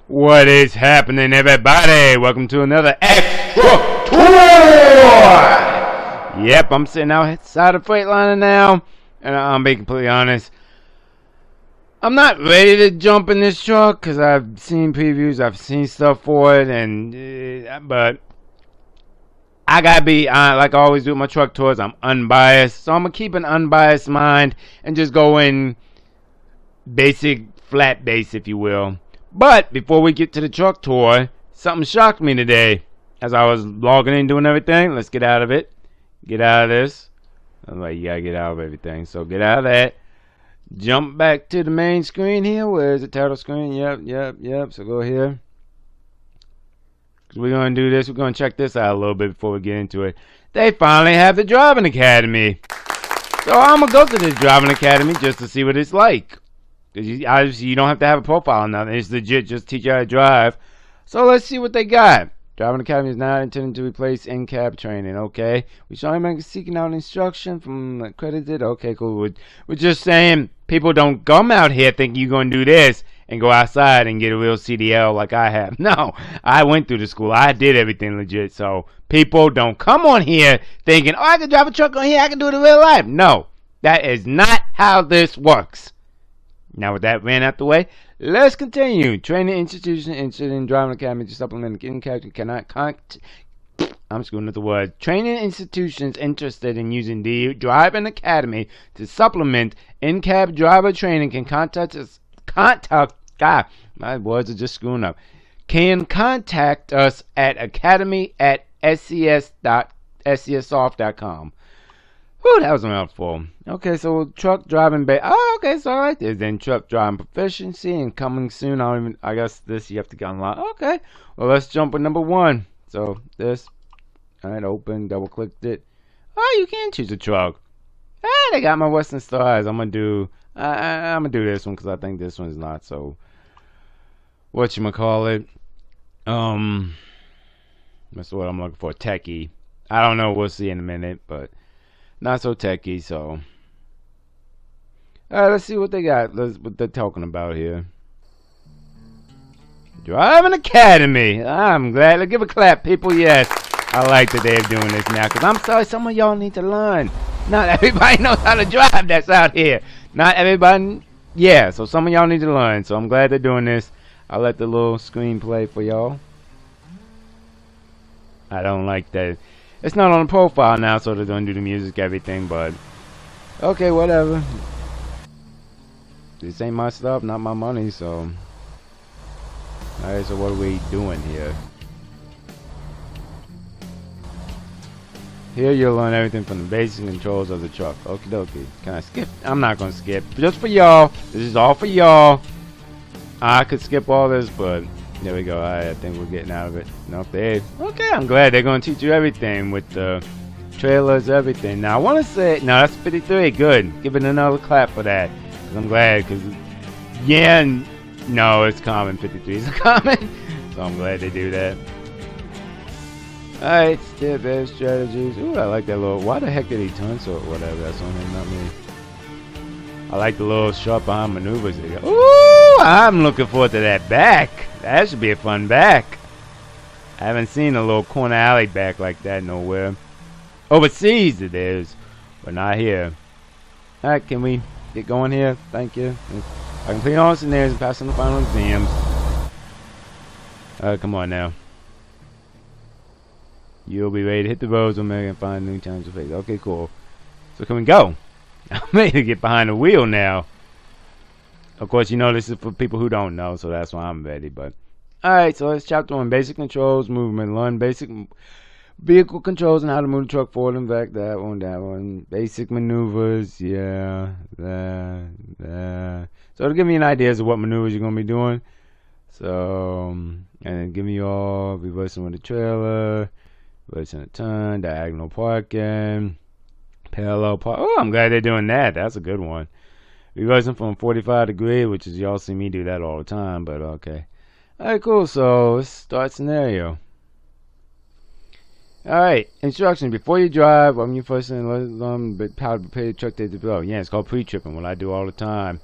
What is happening, everybody? Welcome to another extra tour! Yep, I'm sitting outside of Freightliner now, and I'm being completely honest. I'm not ready to jump in this truck because I've seen previews, I've seen stuff for it, but I gotta be like I always do with my truck tours. I'm unbiased, so I'm gonna keep an unbiased mind and just go in basic flat base, if you will. But before we get to the truck tour, something shocked me today as I was logging in doing everything. Let's get out of it. Get out of this. I'm like, you gotta get out of everything. So get out of that. Jump back to the main screen here. Where's the title screen? Yep. So go here. Cause we're gonna do this. We're gonna check this out a little bit before we get into it. They finally have the driving academy. So I'm gonna go to this driving academy just to see what it's like. Because obviously you don't have to have a profile or nothing. It's legit just teach you how to drive. So let's see what they got. Driving Academy is not intended to replace in-cab training. Okay. We show him seeking out instruction from accredited. Okay, cool. We're just saying people don't come out here thinking you're going to do this and go outside and get a real CDL like I have. No. I went through the school. I did everything legit. So people don't come on here thinking, oh, I can drive a truck on here. I can do it in real life. No. That is not how this works. Now with that ran out the way, let's continue. Training institution interested in driving academy to supplement in-cab cannot I'm screwing up the word. Training institutions interested in using the driving academy to supplement in-cab driver training can contact us. God, my words are just screwing up. Can contact us at academy@scssoft.com. Whew, that was a mouthful. Okay, so truck driving okay, so alright. There's then truck driving proficiency and coming soon. I guess this you have to get unlocked. Okay, well let's jump with number 1. So this, alright, open, double clicked it. Oh, you can choose a truck. Hey, they got my Western Stars. I'm gonna do this one because I think this one's not so. Whatchamacallit? That's what I'm looking for. Techie. I don't know. We'll see in a minute, but. Not so techy, so. Alright, let's see what they got. What they're talking about here. Driving Academy. I'm glad. Let's give a clap, people. Yes. I like that they're doing this now. Because I'm sorry, some of y'all need to learn. Not everybody knows how to drive that's out here. Not everybody. Yeah, so some of y'all need to learn. So I'm glad they're doing this. I'll let the little screen play for y'all. I don't like that. It's not on the profile now, so they're gonna do the music, everything, but okay, whatever. This ain't my stuff, not my money, so. Alright, so what are we doing here? Here you'll learn everything from the basic controls of the truck. Okie dokie. Can I skip? I'm not gonna skip. Just for y'all. This is all for y'all. I could skip all this, but there we go. Alright, I think we're getting out of it. Nope, okay, I'm glad they're going to teach you everything with the trailers, everything. Now, I want to say, no, that's 53. Good. Give it another clap for that. Cause I'm glad, because, yeah, no, it's common. 53 is common. So I'm glad they do that. Alright, step best strategies. Ooh, I like that little, why the heck did he turn so, whatever, that's on him, not me. I like the little sharp behind maneuvers. Ooh, I'm looking forward to that back. That should be a fun back. I haven't seen a little corner alley back like that nowhere. Overseas it is, but not here. Alright, can we get going here? Thank you. I complete all scenarios and pass on the final exams. Alright, come on now. You'll be ready to hit the roads when we can find new times to face. Okay, cool. So can we go? I'm ready to get behind the wheel now. Of course, you know this is for people who don't know, so that's why I'm ready. But alright, so it's chapter 1. Basic controls, movement. Learn basic vehicle controls and how to move the truck forward and back. That one. Basic maneuvers. Yeah. That. So it'll give me an idea as to what maneuvers you're going to be doing. So, and give me all reversing with the trailer, reversing the turn, diagonal parking, parallel park. Oh, I'm glad they're doing that. That's a good one. Reversing from 45 degree, which is y'all see me do that all the time, but okay. Alright, cool. So let's start scenario. Alright, instructions. Before you drive, when you first learn how to prepare your truck to blow. Yeah, it's called pre-tripping, what I do all the time.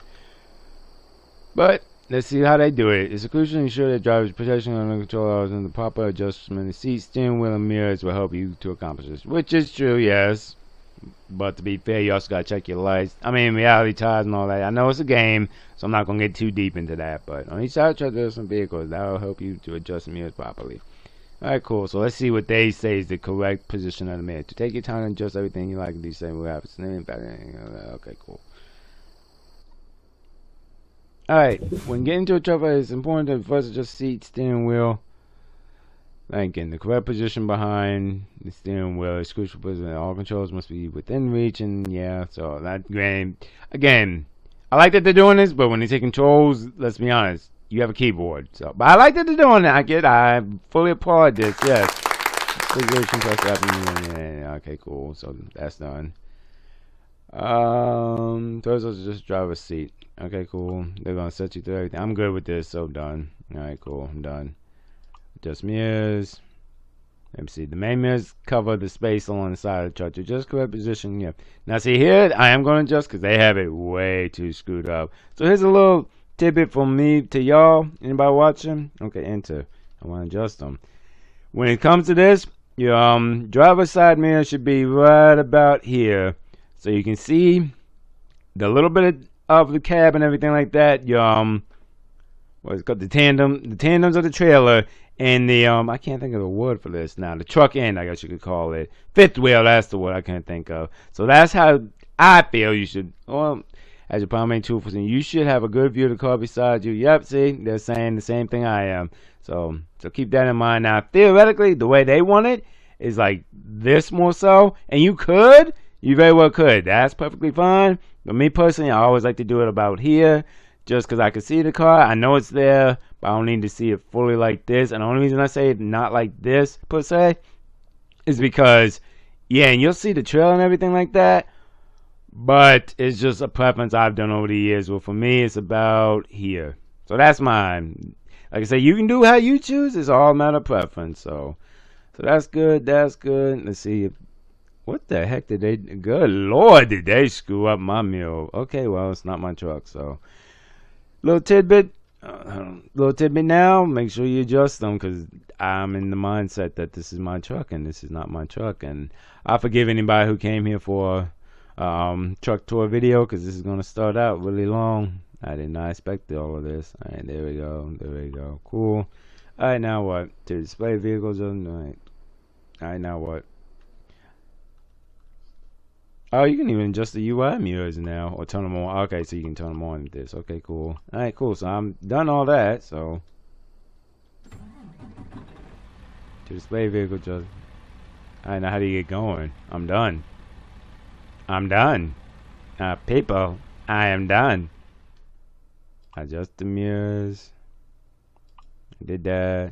But let's see how they do it. It's crucial to ensure that drivers' protection under control and the proper adjustment of seat, steering wheel, and mirrors will help you to accomplish this. Which is true, yes. But to be fair, you also gotta check your lights. I mean, reality ties and all that. I know it's a game, so I'm not gonna get too deep into that. But on each side of some vehicles, that will help you to adjust the mirrors properly. Alright, cool. So let's see what they say is the correct position of the mirror. To take your time and adjust everything you like, these same habits. Okay, cool. Alright, when getting into a truck, it's important to first adjust seat, steering wheel. Again, the correct position behind the steering wheel is crucial position. All controls must be within reach, and yeah, so that again, I like that they're doing this, but when they take controls, let's be honest, you have a keyboard. So, but I like that they're doing it. I fully applaud this. Yes. Okay, cool. So that's done. First, let's just driver's seat. Okay, cool. They're gonna set you through everything. I'm good with this. So done. All right, cool. I'm done. Adjust mirrors. Let me see. The main mirrors cover the space along the side of the truck. To just correct position. Yeah. Now see here, I am going to adjust because they have it way too screwed up. So here's a little tidbit from me to y'all. Anybody watching? Okay, enter. I want to adjust them. When it comes to this, your driver's side mirror should be right about here, so you can see the little bit of the cab and everything like that. Your what's called the tandems of the trailer. And the I can't think of a word for this now. The truck end, I guess you could call it. Fifth wheel, that's the word I can't think of. So that's how I feel you should. Well, as your primary tool for you should have a good view of the car beside you. Yep, see, they're saying the same thing I am. So keep that in mind. Now, theoretically, the way they want it is like this more so, and you very well could. That's perfectly fine. But me personally, I always like to do it about here. Just because I can see the car, I know it's there, but I don't need to see it fully like this. And the only reason I say it not like this, per se, is because, yeah, and you'll see the trail and everything like that, but it's just a preference I've done over the years. Well, for me, it's about here. So that's mine. Like I say, you can do how you choose. It's all a matter of preference. So that's good. That's good. Let's see. What the heck did they... Good Lord, did they screw up my meal. Okay, well, it's not my truck, so... Little tidbit now, make sure you adjust them because I'm in the mindset that this is my truck and this is not my truck. And I forgive anybody who came here for truck tour video because this is going to start out really long. I did not expect all of this. All right, there we go. Cool. All right, now what? To display vehicles. All right, now what? Oh, you can even adjust the UI mirrors now, or turn them on. Okay, so you can turn them on with this. Okay, cool. All right, cool. So I'm done all that. So to display vehicle just. All right, now how do you get going? I'm done. People, I am done. Adjust the mirrors. I did that.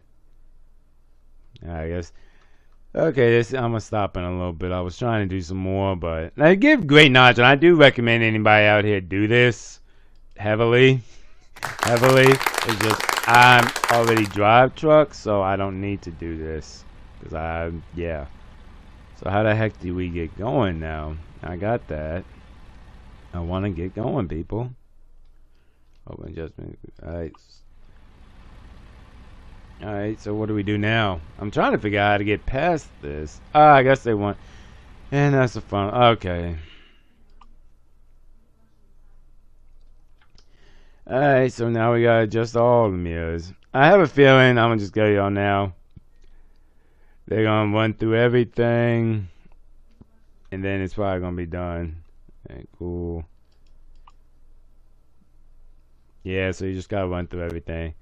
I guess. Okay, I'm gonna stop in a little bit. I was trying to do some more, but I give great knowledge, and I do recommend anybody out here do this heavily. It's just I'm already drive trucks, so I don't need to do this because yeah. So how the heck do we get going now? I got that. I want to get going, people. Open adjustment. Alright, so what do we do now? I'm trying to figure out how to get past this. I guess they want... And that's the fun. Okay. Alright, so now we gotta adjust all the mirrors. I have a feeling, I'm gonna just go y'all now. They're gonna run through everything. And then it's probably gonna be done. Alright, cool. Yeah, so you just gotta run through everything.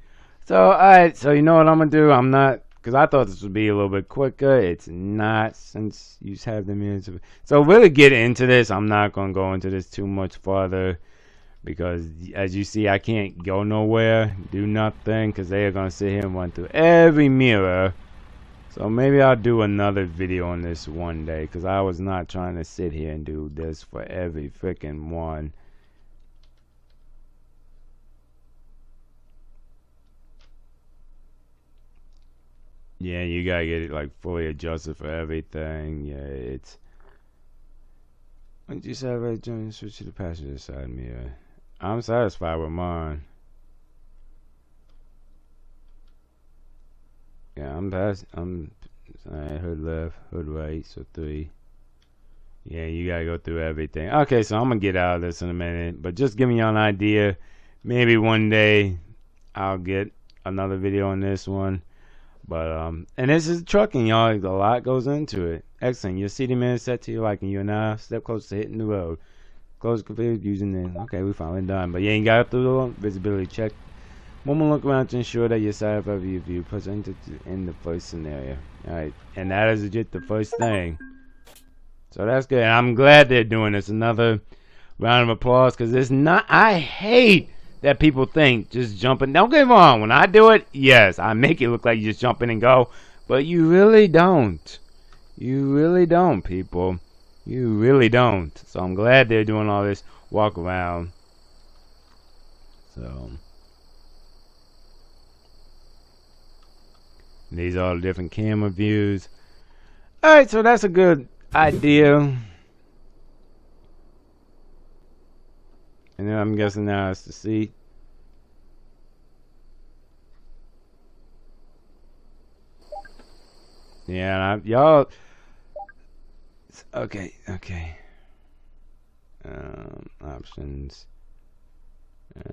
So, alright, so you know what I'm going to do? I'm not, because I thought this would be a little bit quicker. It's not, since you have the minutes. So, really get into this. I'm not going to go into this too much further, because as you see, I can't go nowhere, do nothing, because they are going to sit here and run through every mirror. So, maybe I'll do another video on this one day, because I was not trying to sit here and do this for every freaking one. Yeah, you gotta get it like fully adjusted for everything. Yeah, it's. What did you say? Switch to the passenger side mirror. I'm satisfied with mine. I'm past. Alright, hood left, hood right, so 3. Yeah, you gotta go through everything. Okay, so I'm gonna get out of this in a minute, but just giving y'all an idea. Maybe one day I'll get another video on this one. But and this is trucking, y'all. A lot goes into it. Excellent. Your seating minutes set to your liking. You're now step close to hitting the road. Close configured using the. Okay, we finally done. But yeah, you got through the visibility check. One more look around to ensure that you're set up every view. Presented in the first scenario. Alright, and that is legit the first thing. So that's good. And I'm glad they're doing this. Another round of applause, because it's not. I hate that people think just jumping. Don't get me wrong. When I do it, yes, I make it look like you just jump in and go, but you really don't. You really don't, people. You really don't. So I'm glad they're doing all this walk around. So these are all the different camera views. All right, so that's a good idea. And then I'm guessing now it's the seat. Yeah, y'all. Okay. Options.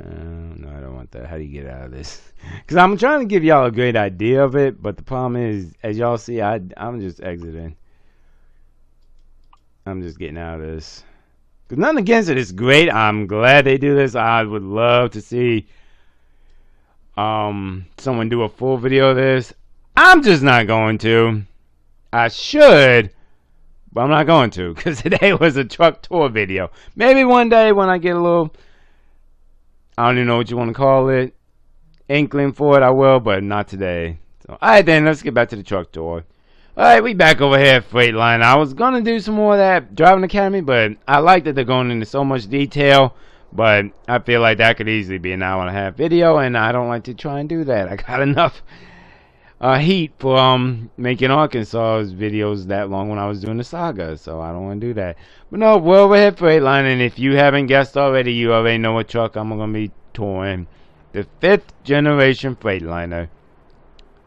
No, I don't want that. How do you get out of this? Because I'm trying to give y'all a great idea of it, but the problem is, as y'all see, I'm just exiting. I'm just getting out of this. Because nothing against it. It's great. I'm glad they do this. I would love to see someone do a full video of this. I'm just not going to. I should, but I'm not going to, because today was a truck tour video. Maybe one day when I get a little, I don't even know what you want to call it, inkling for it, I will, but not today. So, alright then, let's get back to the truck tour. Alright, we back over here at Freightliner. I was going to do some more of that Driving Academy, but I like that they're going into so much detail, but I feel like that could easily be an hour-and-a-half video, and I don't like to try and do that. I got enough heat for making Arkansas's videos that long when I was doing the saga, so I don't want to do that. But no, we're over here at Freightliner, and if you haven't guessed already, you already know what truck I'm going to be touring. The 5th generation Freightliner.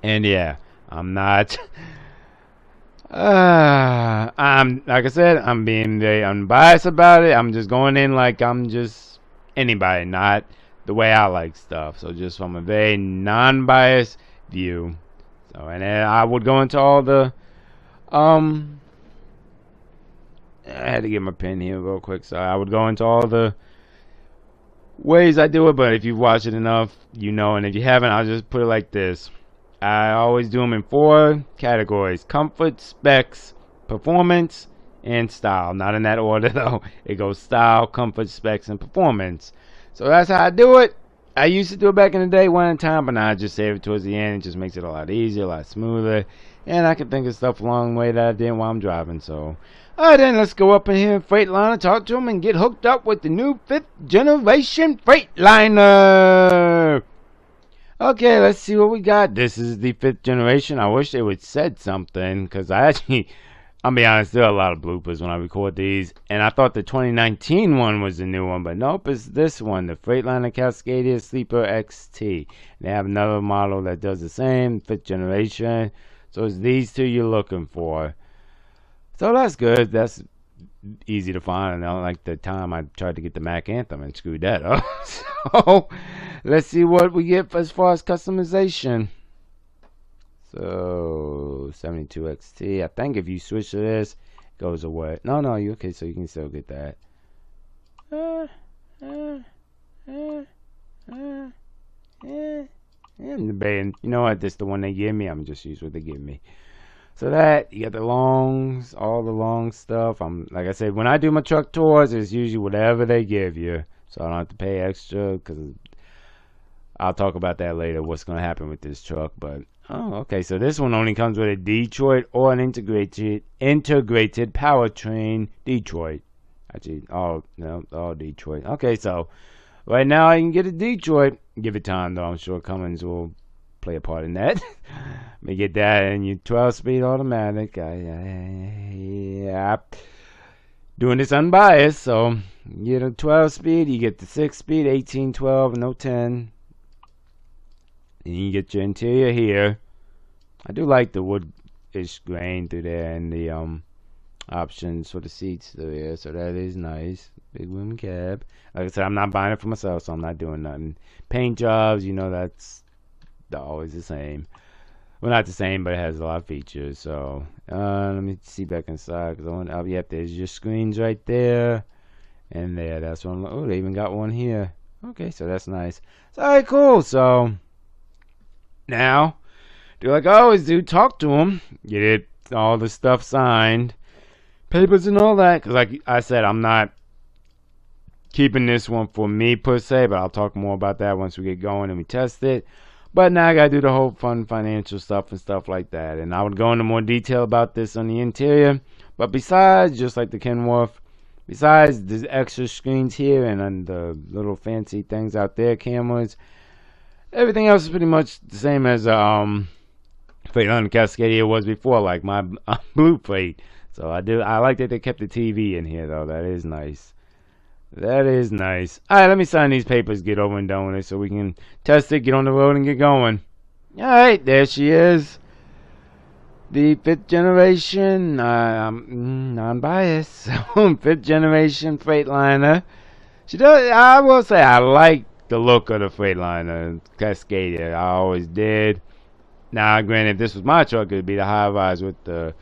And yeah, I'm not I'm like I said, I'm being very unbiased about it. I'm just going in like I'm just anybody, not the way I like stuff. So just from a very non-biased view. So, and then I would go into all the I had to get my pen here real quick. So I would go into all the ways I do it, but if you've watched it enough, you know, and if you haven't, I'll just put it like this. I always do them in 4 categories: comfort, specs, performance, and style. Not in that order though. It goes style, comfort, specs, and performance. So that's how I do it. I used to do it back in the day one at a time, but now I just save it towards the end. It just makes it a lot easier, a lot smoother, and I can think of stuff along the way that I did while I'm driving. So, alright then, let's go up in here in Freightliner, talk to them, and get hooked up with the new 5th generation Freightliner. Okay, let's see what we got. This is the 5th generation. I wish they would said something, because I actually, I'll be honest, there are a lot of bloopers when I record these, and I thought the 2019 one was the new one, but nope, it's this one, the Freightliner Casscadia Sleeper XT. They have another model that does the same, 5th generation, so it's these two you're looking for. So that's good. That's easy to find, and unlike the time I tried to get the Mac Anthem and screwed that up. So let's see what we get as far as customization. So 72 XT. I think if you switch to this, it goes away. No, you okay? So you can still get that. I'm debating. You know what? This is the one they give me. I'm just use what they give me. So that, you got the longs, all the long stuff. Like I said, when I do my truck tours, it's usually whatever they give you. So I don't have to pay extra, because I'll talk about that later, what's going to happen with this truck. But, oh, okay, so this one only comes with a Detroit or an integrated powertrain Detroit. Actually, all Detroit. Okay, so right now I can get a Detroit. Give it time, though. I'm sure Cummins will play a part in that. Let me get that in your 12-speed automatic. Yeah, doing this unbiased, so you get a 12-speed, you get the 6-speed, 18, 12, no 10. And you get your interior here, I do like the wood-ish grain through there and the options for the seats through there, so that is nice. Big room cab. Like I said, I'm not buying it for myself, so I'm not doing nothing. Paint jobs, you know, that's always the same. Well, not the same, but it has a lot of features. So let me see back inside because I want. Oh, yep, there's your screens right there and there. That's one. Oh, they even got one here. Okay, so that's nice. So, all right, cool. So now, do like I always do, talk to them, get it, all the stuff signed, papers and all that. Because like I said, I'm not keeping this one for me per se, but I'll talk more about that once we get going and we test it. But now I gotta do the whole fun financial stuff and stuff like that. And I would go into more detail about this on the interior. But besides, just like the Kenworth, besides the extra screens here and then the little fancy things out there, cameras, everything else is pretty much the same as Freightliner Cascadia was before, like my blue plate. So I like that they kept the TV in here though. That is nice. That is nice. Alright, let me sign these papers, get over and done with it so we can test it, get on the road, and get going. Alright, there she is. The 5th generation, non-biased, 5th generation Freightliner. I will say, I like the look of the Freightliner Cascadia. I always did. Now, granted, if this was my truck, it would be the high-rise with the,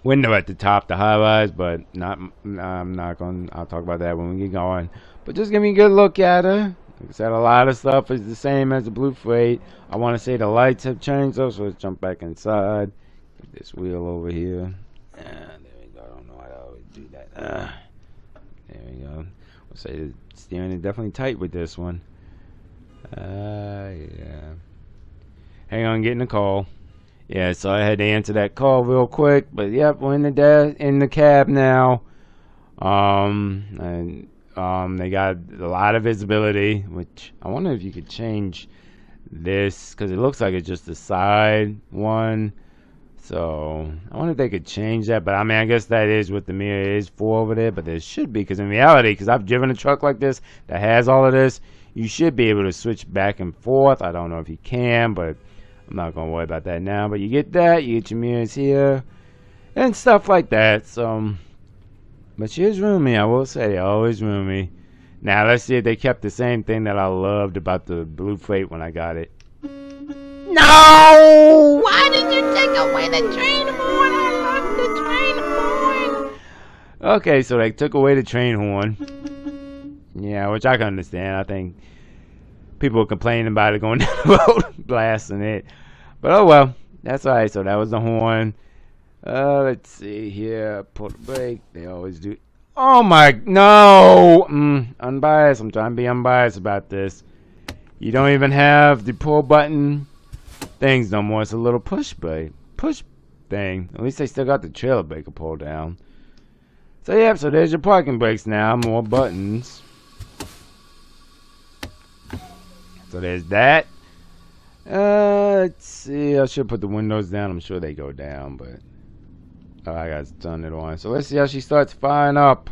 window at the top, the high rise, but I'm not going to, I'll talk about that when we get going. But just give me a good look at her. Like I said, a lot of stuff is the same as the Blue Freight. I want to say the lights have changed though, so let's jump back inside. Get this wheel over here. There we go. I don't know why I always do that. There we go. We'll say the steering is definitely tight with this one. Yeah. Hang on, getting a call. Yeah, so I had to answer that call real quick, but yep, we're in the cab now. They got a lot of visibility, which I wonder if you could change this because it looks like it's just the side one. So I wonder if they could change that, but I mean, I guess that is what the mirror is for over there. But there should be, because in reality, because I've driven a truck like this that has all of this, you should be able to switch back and forth. I don't know if you can, but I'm not going to worry about that now. But you get that. You get your mirrors here. And stuff like that. So, but she is roomy. I will say. Always roomy. Now, let's see if they kept the same thing that I loved about the Blue Freight when I got it. No! Why did you take away the train horn? I love the train horn. Okay, so they took away the train horn. Yeah, which I can understand. I think people were complaining about it going down the road, blasting it. But oh well, that's alright. So that was the horn. Let's see here. Pull the brake. They always do. Oh my, no! Unbiased. I'm trying to be unbiased about this. You don't even have the pull button things no more. It's a little push thing. At least they still got the trailer brake to pull down. So yeah, so there's your parking brakes now. More buttons. So there's that. Let's see. I should put the windows down. I'm sure they go down, but I got to turn it on. So let's see how she starts firing up.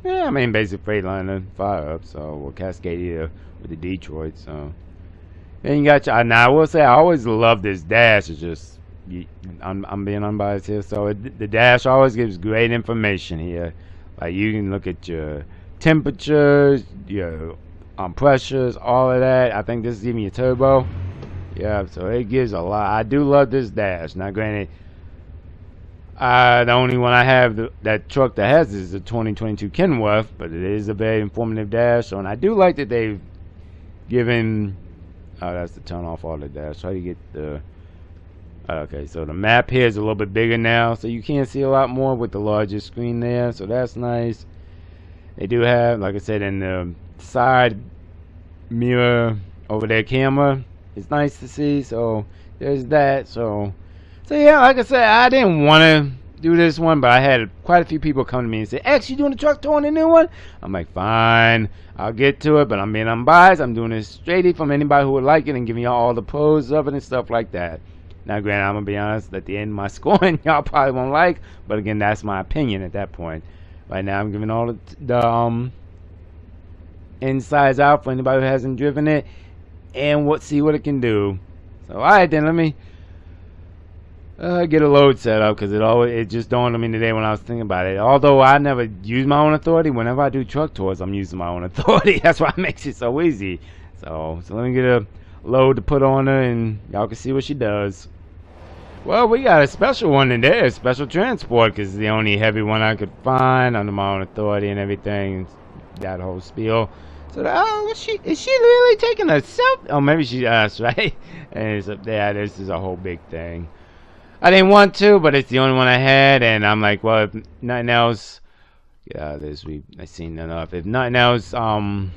Yeah, I mean, basic Freightliner fire up. So we'll Casscadia with the Detroit. So then you got your. Now I will say I always love this dash. It's just I'm being unbiased here. So the dash always gives great information here. Like you can look at your temperatures, your pressures, all of that. I think this is even your turbo. Yeah, so it gives a lot. I do love this dash. Now, granted, the only one I have that truck that has this is the 2022 Kenworth, but it is a very informative dash. So, and I do like that they've given. Oh, that's to turn off all the dash. Try to get the. Okay, so the map here is a little bit bigger now, so you can see a lot more with the larger screen there. So that's nice. They do have, like I said, in the side mirror over their camera. It's nice to see. So there's that. So yeah, like I said, I didn't want to do this one, but I had quite a few people come to me and say, X, you doing the truck tour on the new one? I'm like, fine, I'll get to it, but I'm being unbiased. I'm doing this straight from anybody who would like it and giving y'all all the pros of it and stuff like that. Now, granted, I'm going to be honest, at the end of my scoring, y'all probably won't like, but again, that's my opinion at that point. Right now, I'm giving all insides out for anybody who hasn't driven it, and see what it can do. So alright then, let me get a load set up, because it just dawned on me today when I was thinking about it. Although I never use my own authority, whenever I do truck tours, I'm using my own authority. That's why it makes it so easy. So let me get a load to put on her, and y'all can see what she does. Well, we got a special one in there, special transport, because it's the only heavy one I could find under my own authority and everything. That whole spiel. So, is she really taking a selfie? Oh, maybe she asked, right? And it's up there. This is a whole big thing. I didn't want to, but it's the only one I had, and I'm like, well, if nothing else, yeah, I've seen enough. If nothing else, I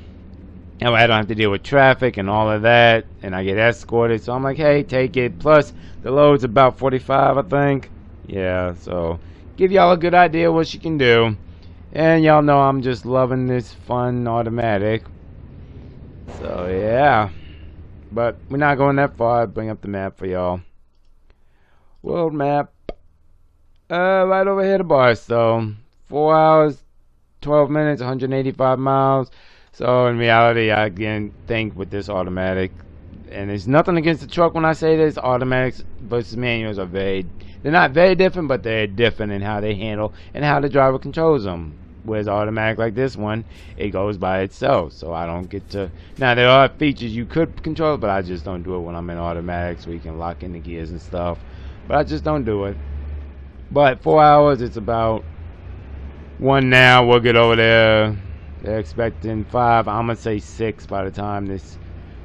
don't have to deal with traffic and all of that, and I get escorted. So I'm like, hey, take it. Plus, the load's about 45, I think. Yeah, so give y'all a good idea what she can do. And y'all know I'm just loving this fun automatic. So yeah, but we're not going that far. I'll bring up the map for y'all. World map. Right over here to Barstow. 4 hours, 12 minutes, 185 miles. So in reality, I again think with this automatic, and there's nothing against the truck when I say this, automatics versus manuals are they're not very different, but they're different in how they handle and how the driver controls them. Whereas automatic like this one, it goes by itself, so I don't get to. Now there are features you could control, but I just don't do it when I'm in automatic, so you can lock in the gears and stuff. But I just don't do it. But 4 hours, it's about 1 now. We'll get over there. They're expecting 5. I'm gonna say 6 by the time this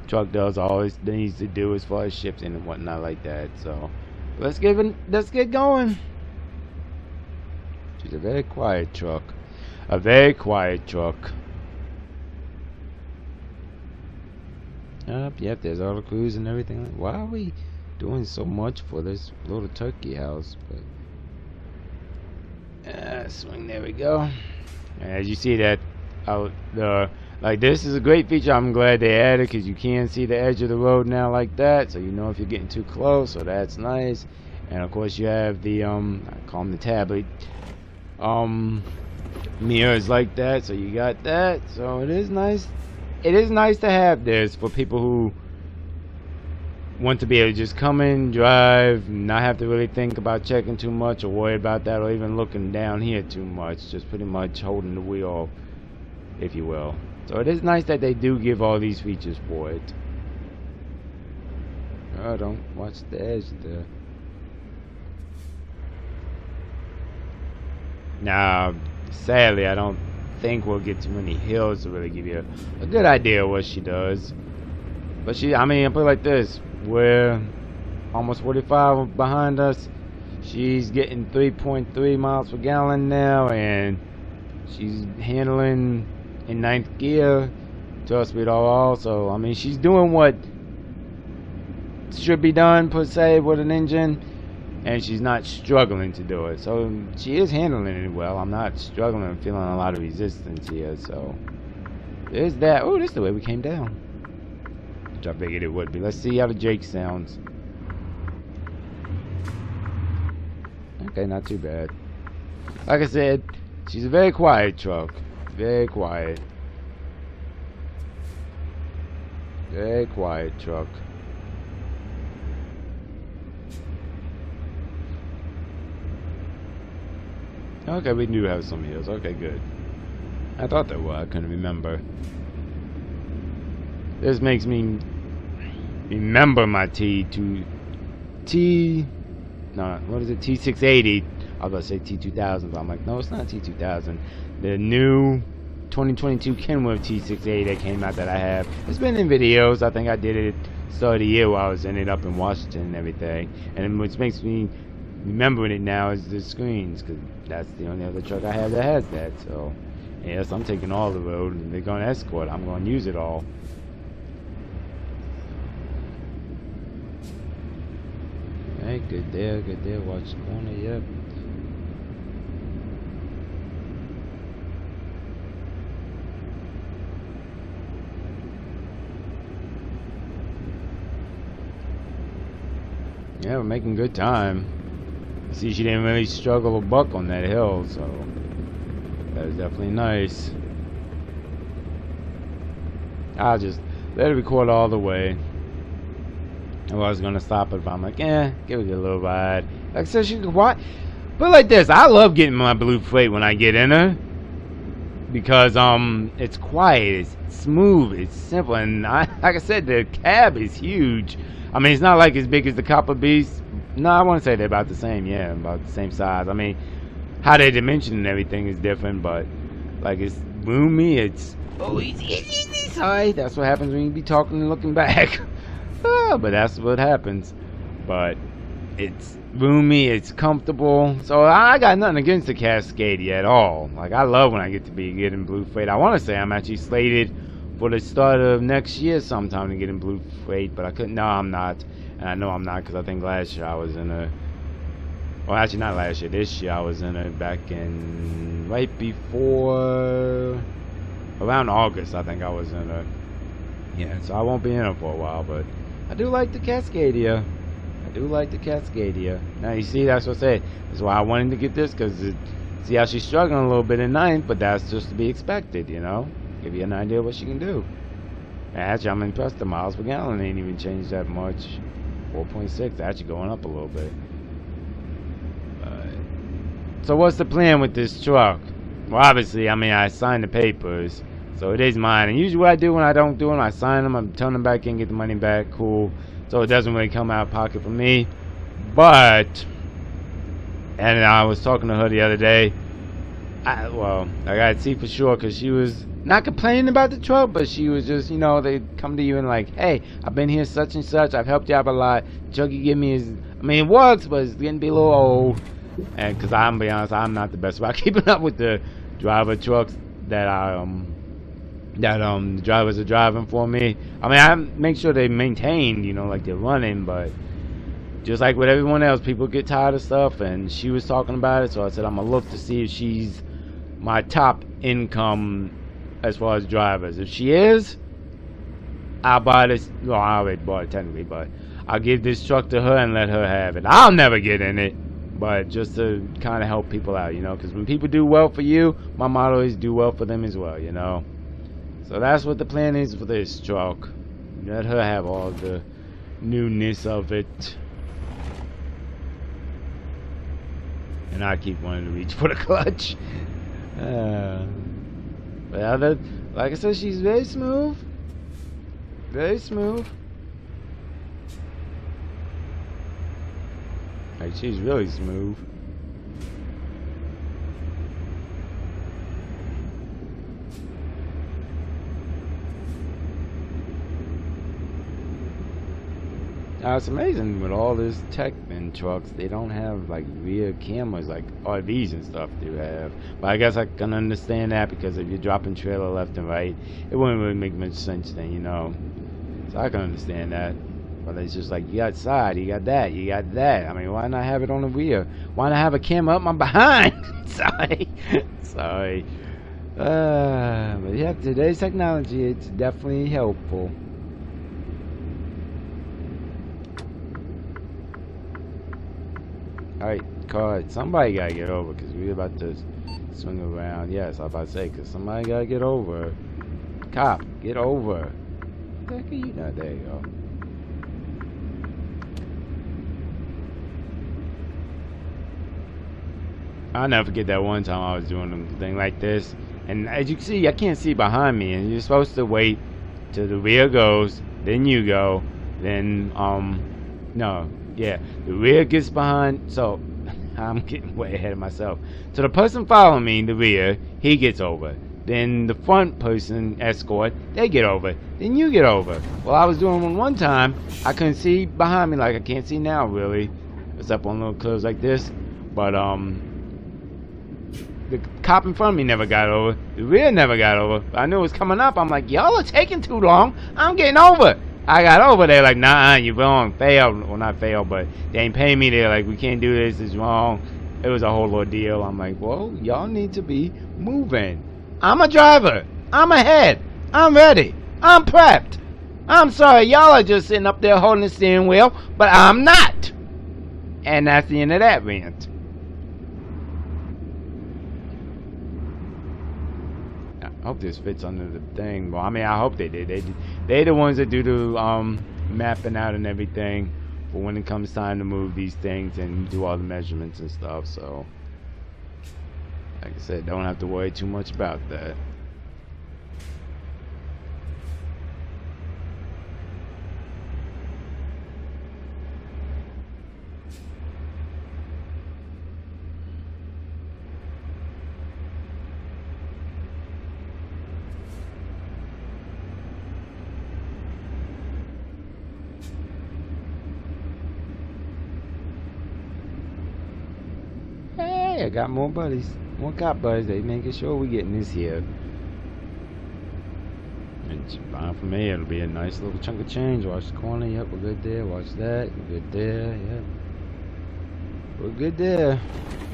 truck does all it needs to do as far as shifting and whatnot like that. So let's get going. She's a very quiet truck. A very quiet truck. Yep, there's all the crews and everything. Why are we doing so much for this little turkey house? But swing, there we go. And as you see that like this is a great feature. I'm glad they added, because you can see the edge of the road now like that, so you know if you're getting too close. So that's nice. And of course you have the I call them the tablet mirrors like that, so you got that. So it is nice. It is nice to have this for people who want to be able to just come in, drive, not have to really think about checking too much or worry about that, or even looking down here too much. Just pretty much holding the wheel, if you will. So it is nice that they do give all these features for it. Oh, don't watch the edge there. Now, sadly, I don't think we'll get too many hills to really give you a good idea of what she does. But I mean, I put it like this. We're almost 45 behind us. She's getting 3.3 miles per gallon now, and she's handling in 9th gear, 12-speed all. So I mean, she's doing what should be done per se with an engine, and she's not struggling to do it. So she is handling it well. I'm not struggling and feeling a lot of resistance here. So there's that. Oh, this is the way we came down, which I figured it would be. Let's see how the Jake sounds. Okay, not too bad. Like I said, she's a very quiet truck. Very quiet. Very quiet truck. Okay, we do have some hills. Okay, good. I thought there were. I couldn't remember. This makes me remember my T680. I was about to say T2000, but I'm like, no, it's not T2000. The new 2022 Kenworth T680 that came out that I have. It's been in videos. I think I did it start of the year while I was ended up in Washington and everything. And what makes me remembering it now is the screens, because that's the only other truck I have that has that. So yes, I'm taking all the road, and they're going to escort. I'm going to use it all. Hey, good there, good there. Watch the corner. Yep. Yeah, we're making good time. See, she didn't really struggle or buck on that hill, so that was definitely nice. I'll just let it record all the way. I was gonna stop it, but I'm like, give it a little ride. Like I said, she could watch. But like this, I love getting my blue freight when I get in her because it's quiet, it's smooth, it's simple, and like I said, the cab is huge. I mean, it's not like as big as the Copper Beast. No, I want to say they're about the same. Yeah, about the same size. I mean, how they dimension and everything is different, but like it's roomy. It's easy. Sorry, that's what happens when you be talking and looking back. But that's what happens. But it's roomy, it's comfortable. So I got nothing against the Casscadia at all. Like I love when I get to be getting blue freight. I want to say I'm actually slated for the start of next year sometime to get in blue freight, but I couldn't. No, I'm not, and I know I'm not because I think last year I was in a. Well, actually not last year. This year I was in it back in right before around August. I think I was in it. Yeah, so I won't be in it for a while, but I do like the Casscadia. I do like the Casscadia. Now you see, that's what I said. That's why I wanted to get this because see how she's struggling a little bit in ninth, but that's just to be expected, you know. Give you an idea of what she can do. And actually, I'm impressed. The miles per gallon ain't even changed that much. 4.6, actually going up a little bit. So what's the plan with this truck? Well, obviously, I mean, I signed the papers, so it is mine. And usually what I do when I don't do them, I sign them, I turn them back in, get the money back, cool. So it doesn't really come out of pocket for me. But, and I was talking to her the other day. I gotta see for sure, because she was not complaining about the truck, but she was just, you know, they come to you and like, hey, I've been here such and such, I've helped you out a lot. The truck you give me is, I mean, it works, but it's getting to be a little old. And because I'm be honest, I'm not the best about keeping up with the driver trucks that the drivers are driving for me. I mean, I make sure they maintain, you know, like they're running, but just like with everyone else, people get tired of stuff, and she was talking about it, so I said I'm gonna look to see if she's my top income as far as drivers. If she is, I'll buy this. Well, I already bought it technically, but I'll give this truck to her and let her have it. I'll never get in it, but just to kind of help people out, you know, because when people do well for you, my motto is do well for them as well, you know. So that's what the plan is for this truck. Let her have all the newness of it. And I keep wanting to reach for the clutch. But other, like I said, she's very smooth. Very smooth. Like, she's really smooth. Now it's amazing with all this tech in trucks, they don't have like rear cameras like RVs and stuff do have. But I guess I can understand that because if you're dropping trailer left and right, it wouldn't really make much sense then, you know. So I can understand that. But it's just like, you got side, you got that, you got that. I mean, why not have it on the rear? Why not have a camera up my behind? Sorry. Sorry. But yeah, today's technology, it's definitely helpful. Alright, car, somebody gotta get over because we're about to swing around. Yes, I was about to say, because somebody gotta get over. Cop, get over. What the heck are you not? There you go. I'll never forget that one time I was doing a thing like this. And as you can see, I can't see behind me. And you're supposed to wait till the rear goes, then you go, then, no. Yeah, the rear gets behind, so I'm getting way ahead of myself. So the person following me, the rear, he gets over. Then the front person, escort, they get over. Then you get over. Well, I was doing one time, I couldn't see behind me like I can't see now, really. It's up on little curves like this. But, the cop in front of me never got over. The rear never got over. I knew it was coming up. I'm like, y'all are taking too long. I'm getting over. I got over there like, nah, you're wrong. Failed. Well, not failed, but they ain't paying me. They're like, we can't do this. It's wrong. It was a whole ordeal. I'm like, well, y'all need to be moving. I'm a driver. I'm ahead. I'm ready. I'm prepped. I'm sorry. Y'all are just sitting up there holding the steering wheel, but I'm not. And that's the end of that rant. I hope this fits under the thing. Well, I mean, I hope they did. They're the ones that do the mapping out and everything for when it comes time to move these things and do all the measurements and stuff. So, like I said, don't have to worry too much about that. Hey, I got more buddies. More cop buddies. They making sure we getting this here. It's fine for me. It'll be a nice little chunk of change. Watch the corner. Yep, we're good there. Watch that. We're good there. Yep. We're good there.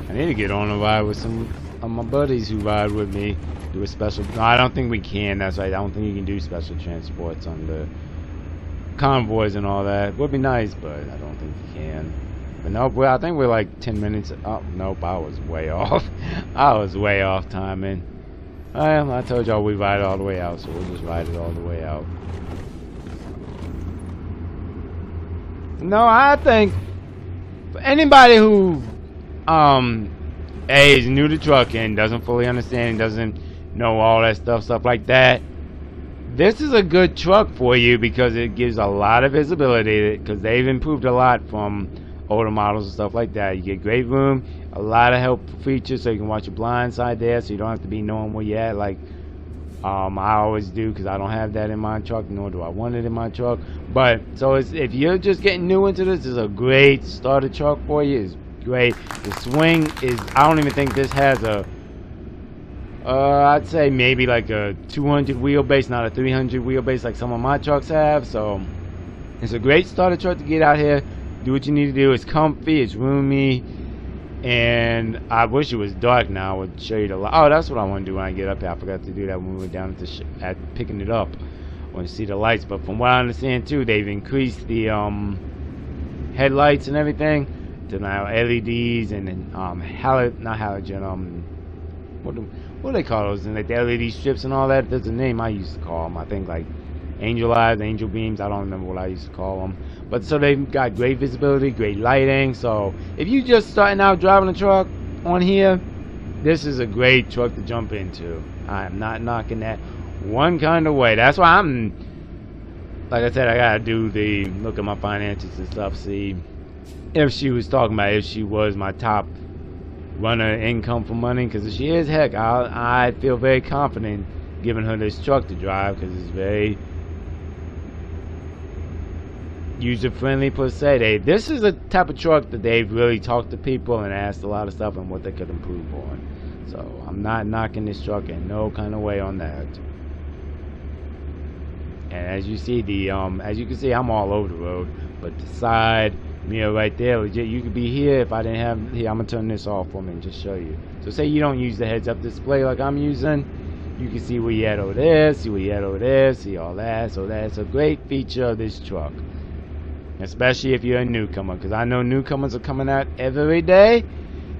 I need to get on a ride with some of my buddies who ride with me. Do a special. No, I don't think we can. That's right. I don't think you can do special transports under convoys and all that. Would be nice, but I don't think you can. But nope, well, I think we're like 10 minutes. Oh, nope, I was way off. I was way off timing. I told y'all we ride it all the way out, so we'll just ride it all the way out. No, I think for anybody who is new to trucking, doesn't fully understand, doesn't know all that stuff like that, this is a good truck for you because it gives a lot of visibility, because they've improved a lot from older models and stuff like that. You get great room, a lot of helpful features, so you can watch your blind side there, so you don't have to be knowing where you're at like I always do, because I don't have that in my truck, nor do I want it in my truck. But so if you're just getting new into this, is a great starter truck for you. It's great. The swing is, I don't even think this has a I'd say maybe like a 200 wheelbase, not a 300 wheelbase like some of my trucks have. So it's a great starter truck to get out here, do what you need to do. It's comfy, it's roomy, and I wish it was dark now. I would show you the light. Oh, that's what I want to do when I get up here. I forgot to do that when we were down at picking it up. I want to see the lights, but from what I understand too, they've increased the headlights and everything to now LEDs and not halogen, what do they call those? And like the LED strips and all that. There's a name I used to call them. I think like angel eyes, angel beams. I don't remember what I used to call them. But so they've got great visibility, great lighting. So if you just starting out driving a truck on here, this is a great truck to jump into. I'm not knocking that one kind of way. That's why I'm, like I said, I gotta do the look at my finances and stuff. See if she was talking about if she was my top runner income for money, because if she is, heck, I feel very confident giving her this truck to drive, because it's very user friendly per se. This is a type of truck that they've really talked to people and asked a lot of stuff and what they could improve on. So I'm not knocking this truck in no kind of way on that. And as you see, as you can see, I'm all over the road, but the side mirror right there, legit, you could be here. If I didn't have here, I'm gonna turn this off for me and just show you. So say you don't use the heads-up display like I'm using, you can see where you at over there, see where you at over there, see all that. So that's a great feature of this truck, especially if you're a newcomer, because I know newcomers are coming out every day.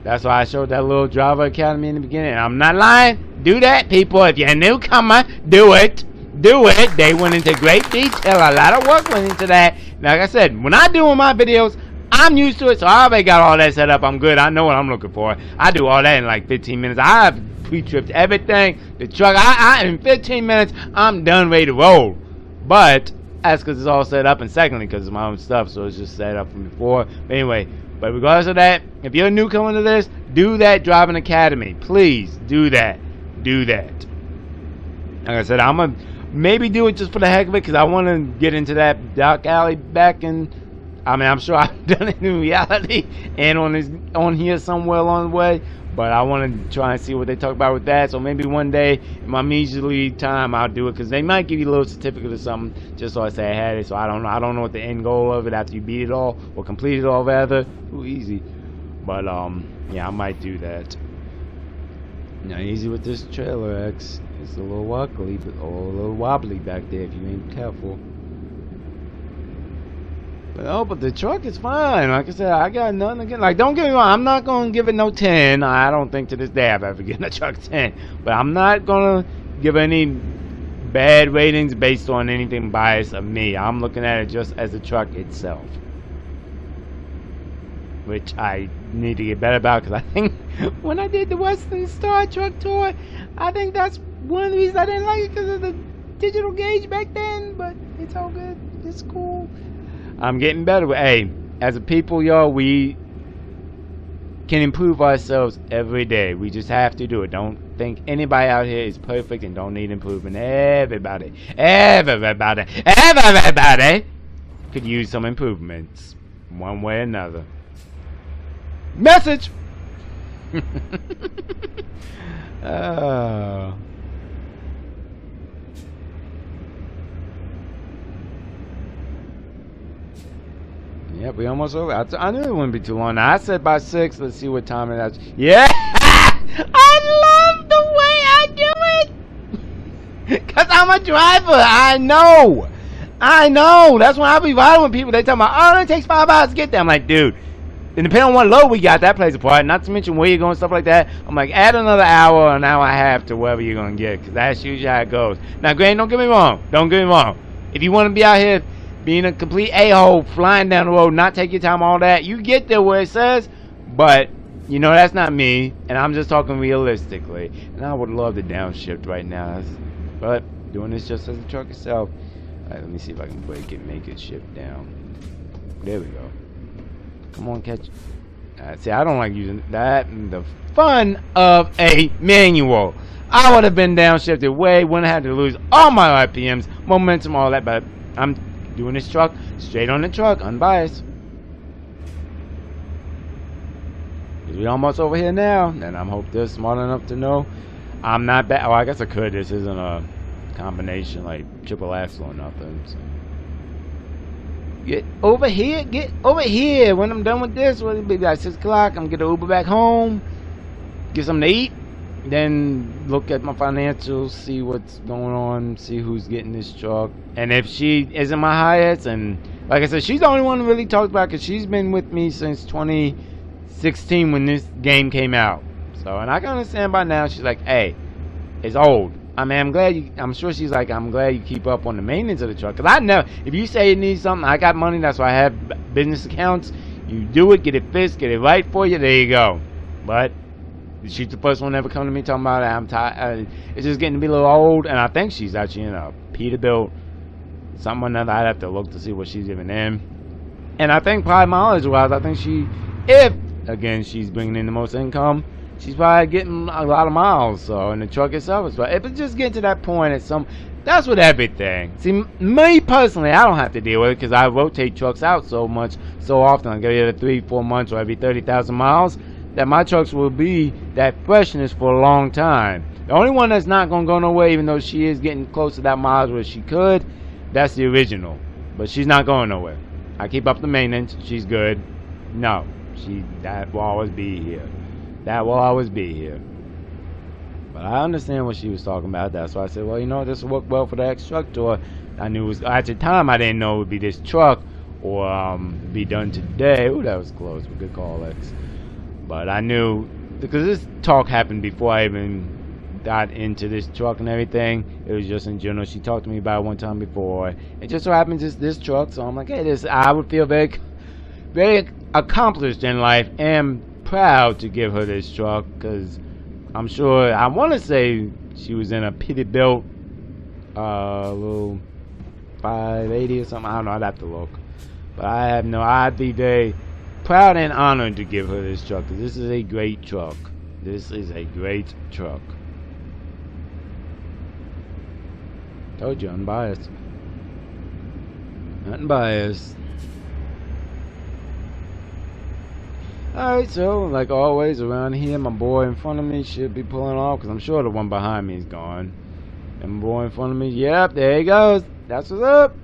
That's why I showed that little driver academy in the beginning. And I'm not lying. Do that, people. If you're a newcomer, do it. Do it. They went into great detail. A lot of work went into that. Like I said, when I do my videos, I'm used to it, so I already got all that set up. I'm good. I know what I'm looking for. I do all that in like 15 minutes. I've pre-tripped everything. The truck, in 15 minutes, I'm done, ready to roll. But that's because it's all set up, and secondly, because it's my own stuff, so it's just set up from before. But anyway, but regardless of that, if you're a newcomer to this, do that driving academy. Please do that. Do that. Like I said, I'm gonna maybe do it just for the heck of it, because I want to get into that dark alley back in. I mean, I'm sure I've done it in reality and on here somewhere along the way, but I want to try and see what they talk about with that. So maybe one day in my leisurely time, I'll do it, because they might give you a little certificate or something just so I say I had it. So I don't know what the end goal of it after you beat it all or complete it all, rather. Ooh, easy. But yeah, I might do that. Now, easy with this trailer X. It's a little wobbly back there if you ain't careful. But the truck is fine. Like I said, I got nothing again. Like, don't get me wrong, I'm not gonna give it no 10. I don't think to this day I've ever given a truck 10. But I'm not gonna give any bad ratings based on anything biased of me. I'm looking at it just as a truck itself, which I need to get better about, because I think when I did the Western Star truck tour, I think that's one of the reasons I didn't like it, because of the digital gauge back then. But it's all good. It's cool. I'm getting better. Hey, as a people, y'all, we can improve ourselves every day. We just have to do it. Don't think anybody out here is perfect and don't need improvement. Everybody could use some improvements one way or another. Message. Oh. Yep, we almost over. I knew it wouldn't be too long. Now, I said by 6. Let's see what time it is. Yeah! I love the way I do it! Because I'm a driver. I know. That's when I be riding with people. They tell me, oh, it takes 5 hours to get there. I'm like, dude, and depending on what load we got, that plays a part. Not to mention where you're going, stuff like that. I'm like, add another hour or an hour and a half to wherever you're going to get. Because that's usually how it goes. Now, Granny, don't get me wrong. If you want to be out here being a complete a-hole, flying down the road, not take your time, all that, you get there where it says, but, you know, that's not me, and I'm just talking realistically, and I would love to downshift right now, but doing this just as a truck itself. Alright, let me see if I can make it shift down. There we go. Come on, catch. See, I don't like using that, and the fun of a manual. I would have been downshifted way, wouldn't have had to lose all my RPMs, momentum, all that, but I'm doing this truck straight on the truck, unbiased. We're almost over here now, and I hope they're smart enough to know I'm not bad. Oh, I guess I could. This isn't a combination like triple axle or nothing. So. Get over here. When I'm done with this, it'll be like 6 o'clock. I'm gonna get an Uber back home, get something to eat, then look at my financials, see what's going on, see who's getting this truck, and if she isn't my highest, and like I said, she's the only one who really talked about, because she's been with me since 2016 when this game came out. So, and I can understand by now. She's like, hey, it's old. I mean, I'm sure she's like, I'm glad you keep up on the maintenance of the truck, because I know if you say it needs something, I got money. That's why I have business accounts. You do it, get it fixed, get it right for you. There you go. But she's the first one to ever come to me talking about it. I'm tired. It's just getting to be a little old, and I think she's actually in a Peterbilt, something or another. I'd have to look to see what she's even in. And I think probably mileage-wise, I think if again she's bringing in the most income, she's probably getting a lot of miles. So, and the truck itself is right. If it's just getting to that point that's with everything. See, me personally, I don't have to deal with it because I rotate trucks out so often. I go every 3-4 months or every 30,000 miles. That my trucks will be that freshness for a long time. The only one that's not going to go nowhere, even though she is getting close to that miles where she could, that's the original. But she's not going nowhere. I keep up the maintenance. She's good. No, that will always be here. That will always be here. But I understand what she was talking about. That's why I said, well, you know, this will work well for the X truck tour. I knew it was, at the time, I didn't know it would be this truck or be done today. Ooh, that was close. Good call, X. But I knew, because this talk happened before I even got into this truck and everything. It was just in general. She talked to me about it one time before. It just so happens it's this truck. So I'm like, hey, I would feel very, very accomplished in life and proud to give her this truck, because I'm sure, I want to say she was in a Peterbilt, little 580 or something. I don't know. I'd have to look. But I'd be very proud and honored to give her this truck, because this is a great truck. This is a great truck. Told you, unbiased. Unbiased. Alright, so, like always, around here, my boy in front of me should be pulling off, because I'm sure the one behind me is gone. And my boy in front of me, yep, there he goes. That's what's up.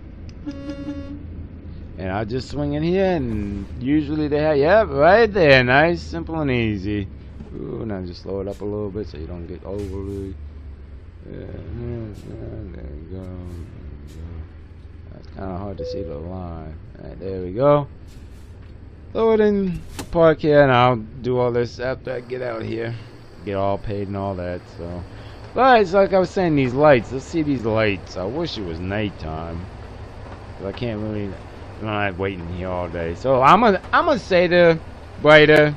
And I just swing in here, and usually they have, yep, right there, nice, simple, and easy. Ooh, now just slow it up a little bit so you don't get overly. Yeah, there you go. That's kind of hard to see the line. Alright, there we go. Throw it in, park here, and I'll do all this after I get out here. Get all paid and all that, so. But it's like I was saying, these lights. Let's see these lights. I wish it was nighttime. I can't really. I'm not waiting here all day. So I'm gonna say the brighter,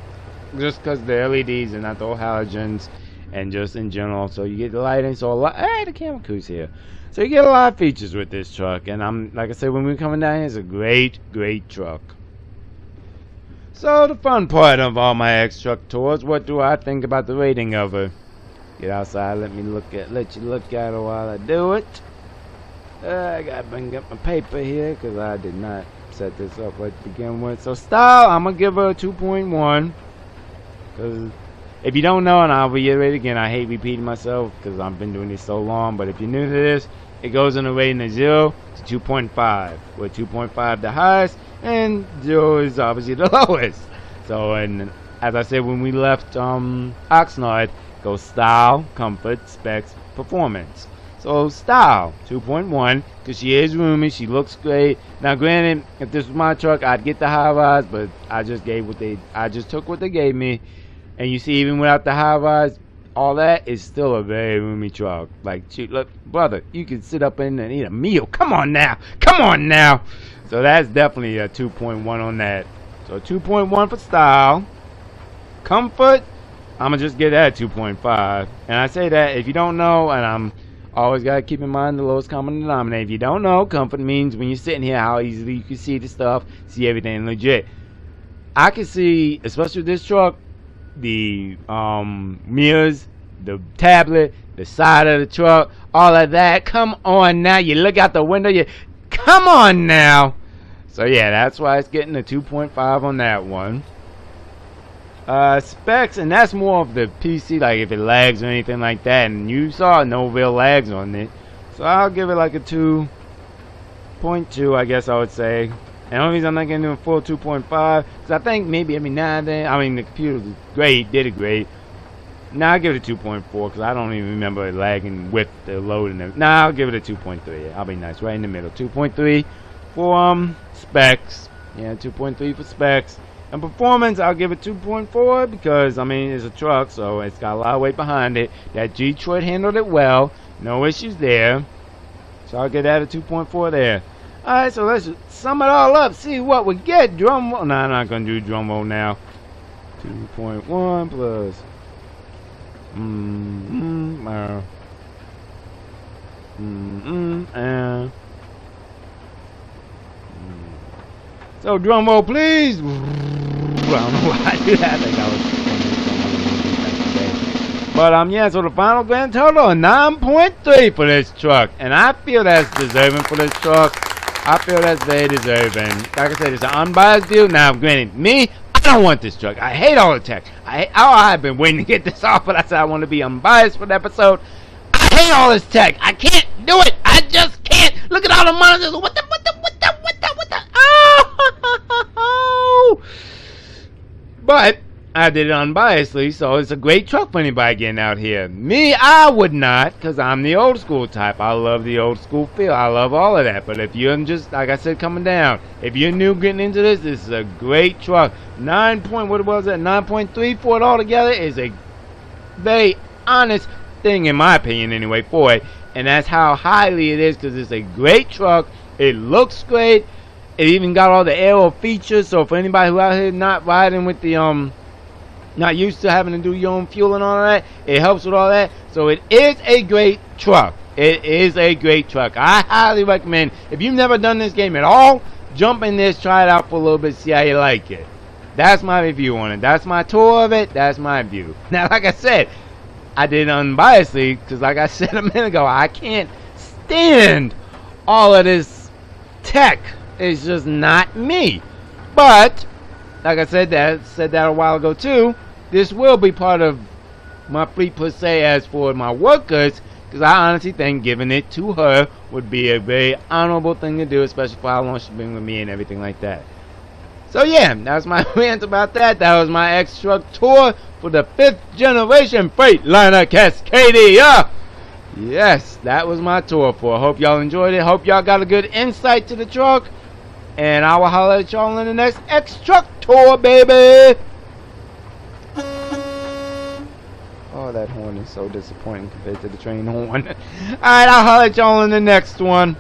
just because the LEDs and not the halogens, and just in general. So you get the lighting. So a lot. Hey, the camera crew's here. So you get a lot of features with this truck. And I'm like I said, when we're coming down here, it's a great truck. So the fun part of all my X truck tours, what do I think about the rating of her? Get outside, let you look at it while I do it. I gotta bring up my paper here because I did not set this up to begin with. So style, I'm gonna give her a 2.1. Because if you don't know, and I'll reiterate again, I hate repeating myself because I've been doing this so long. But if you're new to this, it goes in a rating of 0 to 2.5. With 2.5 the highest, and 0 is obviously the lowest. So, and as I said when we left Oxnard, go style, comfort, specs, performance. So style 2.1 because she is roomy, she looks great. Now granted, if this was my truck, I'd get the high rise, but I just took what they gave me. And you see, even without the high rise, all that is still a very roomy truck. Like, shoot, look, brother, you can sit up in and eat a meal. Come on now. So that's definitely a 2.1 on that. So 2.1 for style. Comfort, I'm going to just get that at 2.5. And I say that if you don't know, and I'm always got to keep in mind the lowest common denominator. If you don't know, comfort means when you're sitting here, how easily you can see the stuff, see everything legit. I can see, especially with this truck, the mirrors, the tablet, the side of the truck, all of that. Come on now. You look out the window, come on now. So yeah, that's why it's getting a 2.5 on that one. Specs, and that's more of the PC, like if it lags or anything like that, and you saw no real lags on it, so I'll give it like a 2.2, I guess I would say. And the only reason I'm not getting a full 2.5 is I think maybe every now and then, I mean the computer was great, did it great. Now I'll give it a 2.4 because I don't even remember it lagging with the loading. Now I'll give it a 2.3. I'll be nice, right in the middle. 2.3 for specs. Yeah, 2.3 for specs. And performance, I'll give it 2.4 because, I mean, it's a truck, so it's got a lot of weight behind it. That G-Troid handled it well. No issues there. So I'll give that a 2.4 there. Alright, so let's sum it all up. See what we get. Drum roll. No, I'm not going to do drum roll now. 2.1 plus. I don't know. So drum roll, please. I don't know why I do that. I think I was. But yeah. So the final grand total, a 9.3 for this truck, and I feel that's deserving for this truck. I feel that's very deserving. Like I said, it's an unbiased deal. Now, granted, me, I don't want this truck. I hate all the tech. I've been waiting to get this off, but I said I want to be unbiased for the episode. I hate all this tech. I can't do it. I just can't. Look at all the monitors. What the? Oh! But I did it unbiasedly, so it's a great truck for anybody getting out here. Me, I would not, because I'm the old school type. I love the old school feel. I love all of that. But if you're just, like I said, coming down, if you're new getting into this is a great truck. 9.3 for it all together is a very honest thing, in my opinion, anyway, for it. And that's how highly it is, because it's a great truck. It looks great. It even got all the aero features, so for anybody who out here not riding with the not used to having to do your own fuel and all that, it helps with all that. So it is a great truck. It is a great truck. I highly recommend, if you've never done this game at all, jump in this, try it out for a little bit, see how you like it. That's my review on it. That's my tour of it. That's my view. Now, like I said, I did it unbiasedly, because like I said a minute ago, I can't stand all of this tech. It's just not me. But like I said that a while ago too, this will be part of my fleet per se. As for my workers, because I honestly think giving it to her would be a very honorable thing to do, especially for how long she's been with me and everything like that. So yeah, that's my rant about that. That was my X truck tour for the 5th generation Freightliner Casscadia. Yes, that was my tour for. Hope y'all enjoyed it. Hope y'all got a good insight to the truck. And I will holler at y'all in the next X truck tour, baby. Oh. Oh, that horn is so disappointing compared to the train horn. Alright, I'll holler at y'all in the next one.